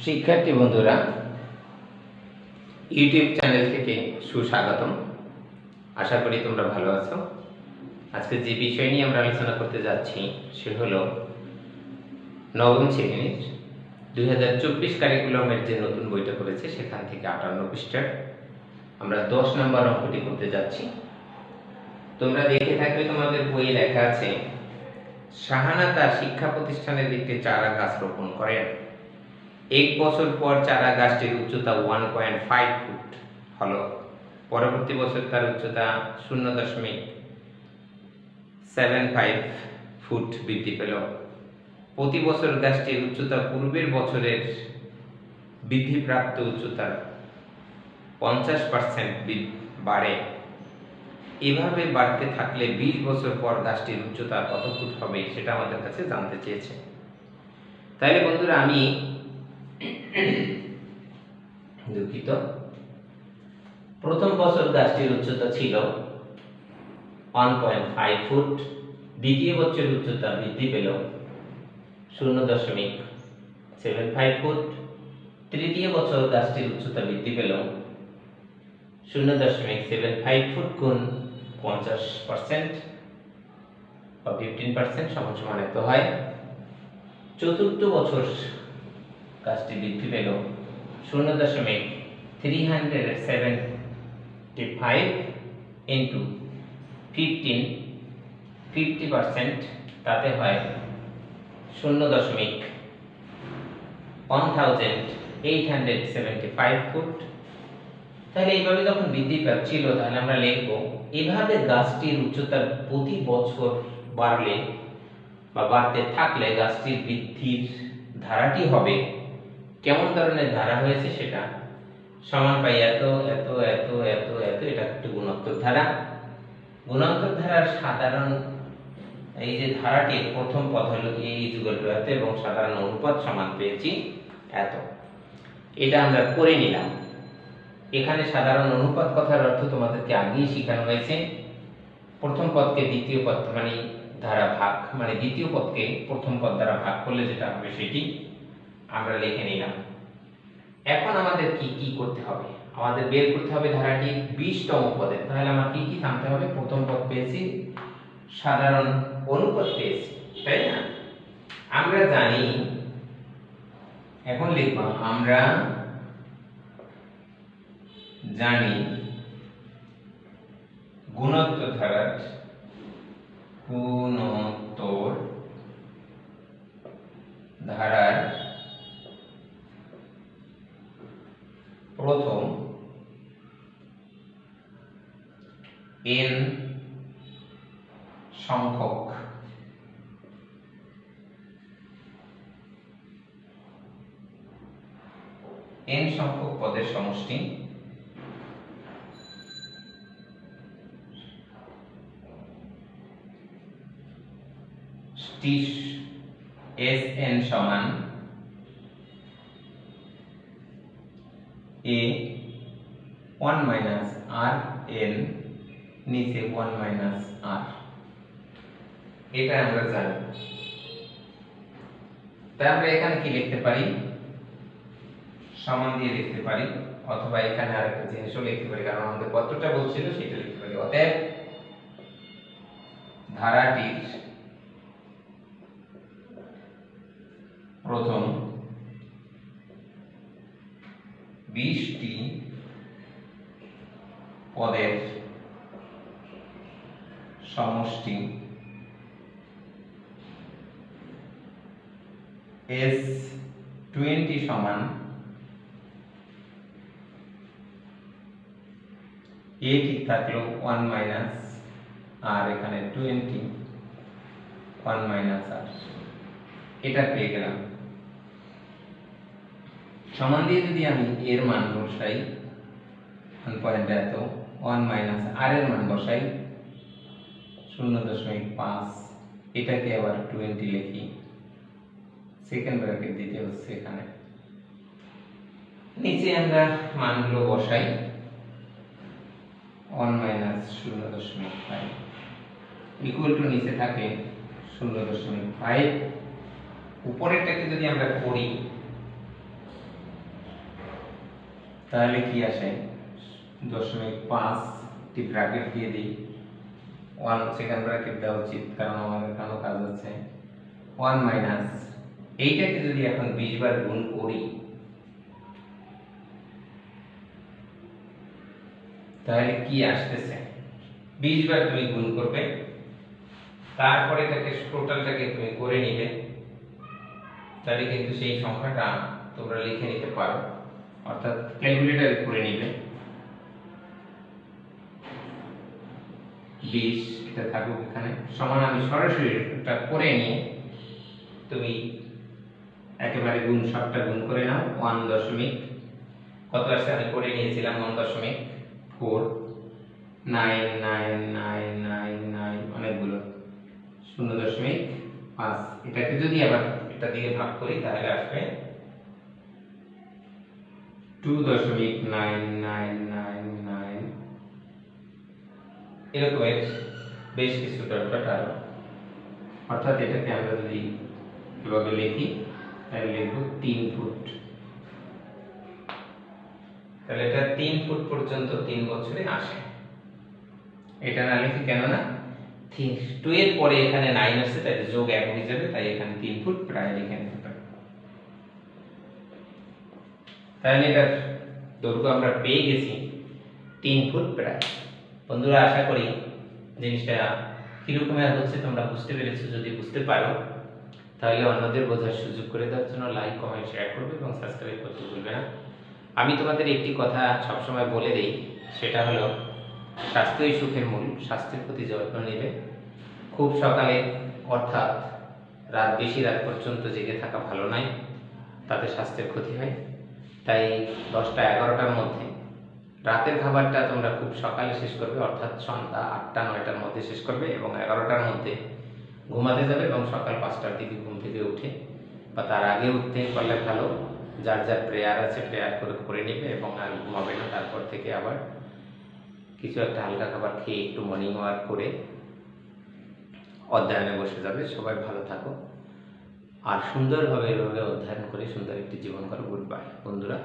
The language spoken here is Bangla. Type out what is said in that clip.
শিক্ষার্থী বন্ধুরা, ইউটিউব চ্যানেল থেকে সুস্বাগতম। আশা করি তোমরা ভালো আছো। আজকে যে বিষয় নিয়ে আমরা আলোচনা করতে যাচ্ছি সে হলো নবম শ্রেণীর 2024 কারিকুলামের যে নতুন বইটা করেছে সেখান থেকে 58 পৃষ্ঠার আমরা 10 নম্বর অঙ্কটি করতে যাচ্ছি। তোমরা দেখে থাকবে তোমাদের বইয়ে লেখা আছে, শাহানা তার শিক্ষা প্রতিষ্ঠানের একটি চারা গাছ রোপণ করেন। 1 বছর পর চারা গাছটির উচ্চতা 1.5 ফুট হলো। পরবর্তী বছর তার উচ্চতা 0.75 ফুট বৃদ্ধি পেল। প্রতি বছর গাছটির উচ্চতা পূর্বের বছরের বৃদ্ধিপ্রাপ্ত উচ্চতার 50% বাড়ে। এভাবে বাড়তে থাকলে 20 বছর পর গাছটির উচ্চতা কত ফুট হবে সেটা আমাদের কাছে জানতে চেয়েছে। তাহলে বন্ধুরা, আমি দুঃখিত, প্রথম বছর গাছটির উচ্চতা ছিল 1.5 ফুট, দ্বিতীয় বছরের উচ্চতা বৃদ্ধি পেল 0.75 ফুট, তৃতীয় বছর গাছটির উচ্চতা বৃদ্ধি পেল 0.75 ফুট গুণ 50% বা 15% সমান এত হয়। চতুর্থ বছর গাছটি বৃদ্ধি পেল 0.375 ইন্টু 50%, তাতে হয় 0.1875 ফুট। তাহলে এইভাবে যখন বৃদ্ধি পাচ্ছিল, তাহলে আমরা লিখব এভাবে গাছটির উচ্চতা প্রতি বছর বাড়লে বা বাড়তে থাকলে গাছটির বৃদ্ধির ধারাটি হবে, কেমন ধরনের ধারা হয়েছে সেটা সমান পাই এত এত এত এত এত। এটা একটু গুণোত্তর ধারা। গুণোত্তর ধারার সাধারণ এই যে ধারাটির প্রথম পদ হলো a = এত এবং সাধারণ অনুপাত সমান পেয়েছি এত। এটা আমরা করে নিলাম। এখানে সাধারণ অনুপাত কথার অর্থ তোমাদেরকে আগেই শেখানো হয়েছে। প্রথম পদকে দ্বিতীয় পদ মানে দ্বারা ভাগ, মানে দ্বিতীয় পদকে প্রথম পদ দ্বারা ভাগ করলে যেটা হবে সেটি আমরা লিখে নিলাম। এখন আমাদের কি করতে হবে? আমাদের বের করতে হবে ধারাটি 20তম পদে। তাহলে আমার কি জানতে হবে? প্রথম পদ পেয়েছি, সাধারণ অনুপাত পেয়েছি, তাই না? আমরা জানি, এখন লিখব, আমরা জানি গুণোত্তর ধারার প্রথম n সংখ্যক পদের সমষ্টি Sn সমান a 1 মাইনাস r n নিচে 1 মাইনাস r। এটা আমরা জানি। তাই আমরা এখানে কি লিখতে পারি? সমান দিয়ে লিখতে পারি, অথবা এখানে আরেকটা জিনিসও লিখতে পারি, কারণ আমাদের কতটা বলছিল সেটা লিখতে পারি। অতএব ধারাটির প্রথম 20টি পদের সমষ্টি S20 সমান a ঠিক থাকলো 1 মাইনাস আর এখানে 20 1 মাইনাস r। এটা পেয়ে গেলাম। সমান দিয়ে যদি আমি এর মান বসাই 1 এত, 1 মাইনাস r এর মান বসাই 0.5, এটাকে আবার 20 লিখি, সেকেন্ড ব্র্যাকেট দিতে হচ্ছে এখানে। নিচে আমরা মানগুলো বসাই 1 মাইনাস 0.5 ইকুয়াল টু নিচে থাকে 0.5, উপরেরটাকে যদি আমরা করি তাহলে কি আসে 0.5 টি ব্র্যাকেট দিয়ে দিই, 1 সেকেন্ড ব্র্যাকেট দেওয়া উচিত কারণ আমাদের এখানে কাজ আছে। 1 মাইনাস এইটাকে যদি এখন 20 বার গুণ করি তাহলে কি আসতেছে, 20 বার তুমি গুণ করবে, তারপরে এটাকে টোটালটাকে তুমি করে নিবে, তাহলে কিন্তু সেই সংখ্যাটা তোমরা লিখে নিতে পারো, অর্থাৎ ক্যালকুলেটরে করে নিবে। 20 এটা থাকুক এখানে, সমান আমি সরাসরি এটা করে নিয়ে তুমি একেবারে গুণ সবটা গুণ করে নাও। 1 দশমিক কত আসছে আমি করে নিয়েছিলাম, 1.499999 অনেকগুলো, 0.5। এটাকে যদি আবার এটা দিয়ে ভাগ করি তাহলে আসবে 2.9999 এরকমের বেশ কিছু ডট আরো। অর্থাৎ এটাকে আমরা যদি এভাবে লিখি তাহলে লিখব 3 ফুট। তাহলে এটা 3 ফুট পর্যন্ত 3 বছরে আসে। এটা না লিখি কেন না, 2 এর পরে এখানে 9 আসছে, তাই যোগ 1 হয়ে যাবে, তাই এখানে 3 ফুট প্রায় লিখে নিতে পারি। তাহলে এটার দৈর্ঘ্য আমরা পেয়ে গেছি 3 ফুট প্রায়। বন্ধুরা আশা করি জিনিসটা কিরকম হচ্ছে তোমরা বুঝতে পেরেছো। যদি বুঝতে পারো তাহলে অন্যদের বোঝার সুযোগ করে দেওয়ার জন্য লাইক, কমেন্ট, শেয়ার করবে এবং সাবস্ক্রাইব করতে ভুলবে না। আমি তোমাদের একটি কথা সবসময় বলে দেই, সেটা হলো স্বাস্থ্যই সুখের মূল। স্বাস্থ্যের প্রতি যত্ন নেবে। খুব সকালে অর্থাৎ বেশি রাত পর্যন্ত জেগে থাকা ভালো নয়, তাতে স্বাস্থ্যের ক্ষতি হয়। তাই 10টা 11টার মধ্যে রাতের খাবারটা তোমরা খুব সকালে শেষ করবে, অর্থাৎ সন্ধ্যা 8টা 9টার মধ্যে শেষ করবে এবং 11টার মধ্যে ঘুমাতে যাবে এবং সকাল 5টার দিকে ঘুম থেকে উঠে বা তার আগে উঠতে পারলে ভালো। যার যার প্রেয়ার আছে প্রেয়ার করে নেবে এবং আর ঘুমাবে না। তারপর থেকে আবার কিছু একটা হালকা খাবার খেয়ে একটু মর্নিং ওয়াক করে অধ্যয়নে বসে যাবে। সবাই ভালো থাকো আর সুন্দরভাবে এভাবে অধ্যয়ন করে সুন্দর একটি জীবন করো। গুড বাই বন্ধুরা।